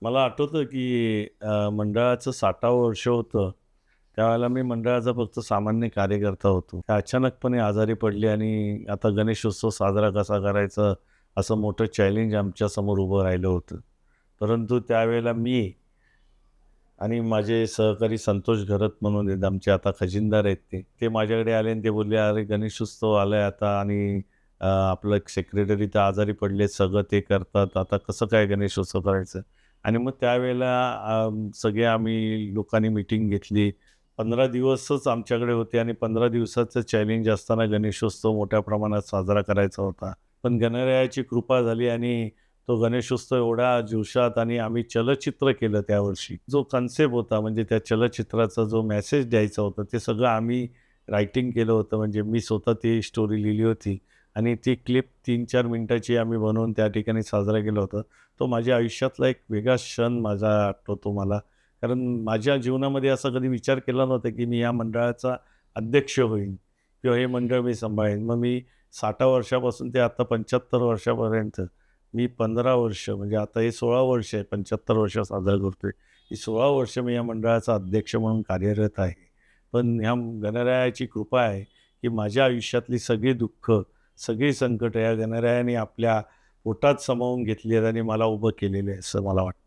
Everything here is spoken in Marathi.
मला आठवतं की मंडळाचं 60वं वर्ष होतं. त्यावेळेला मी मंडळाचा फक्त सामान्य कार्यकर्ता होतो. ते अचानकपणे आजारी पडले आणि आता गणेशोत्सव साजरा कसा करायचा, असं मोठं चॅलेंज आमच्यासमोर उभं राहिलं होतं. परंतु त्यावेळेला मी आणि माझे सहकारी संतोष घरत म्हणून आहेत, आमचे आता खजिनदार आहेत ते. ते माझ्याकडे आले आणि ते बोलले, "अरे, गणेशोत्सव आलाय आता आणि आपलं एक सेक्रेटरी तर आजारी पडले, सगळं ते करतात. आता कसं काय गणेशोत्सव करायचं?" आणि मग त्यावेळेला सगळे आम्ही लोकांनी मीटिंग घेतली. 15 दिवसच आमच्याकडे होते आणि 15 दिवसाचं चॅलेंज असताना गणेशोत्सव मोठ्या प्रमाणात साजरा करायचा होता. पण गणरायाची कृपा झाली आणि तो गणेशोत्सव एवढा जोशात आणि आम्ही चलचित्र केलं त्यावर्षी. जो कन्सेप्ट होता म्हणजे त्या चलचित्राचा जो मेसेज द्यायचा होता, ते सगळं आम्ही रायटिंग केलं होतं. म्हणजे मी स्वतः ती स्टोरी लिहिली होती आणि ती क्लिप 3-4 मिनिटाची आम्ही बनवून त्या ठिकाणी साजरा केला होता. तो माझ्या आयुष्यातला एक वेगळा क्षण माझा आठवतो मला. कारण माझ्या जीवनामध्ये असा कधी विचार केला नव्हता, की मी या मंडळाचा अध्यक्ष होईन किंवा हे मंडळ मी सांभाळेन. मग मी 60 वर्षापासून ते आता 75 वर्षापर्यंत मी 15 वर्ष म्हणजे आता हे 16 वर्ष आहे, 75 वर्ष साजरा करतोय. ही 16 वर्ष मी या मंडळाचा अध्यक्ष म्हणून कार्यरत आहे. पण ह्या गणरायाची कृपा आहे, की माझ्या आयुष्यातली सगळी दुःख, सगळी संकटं या गणरायाने आपल्या पोटात सामावून घेतली आहेत आणि मला उभं केलेलं आहे असं मला वाटतं.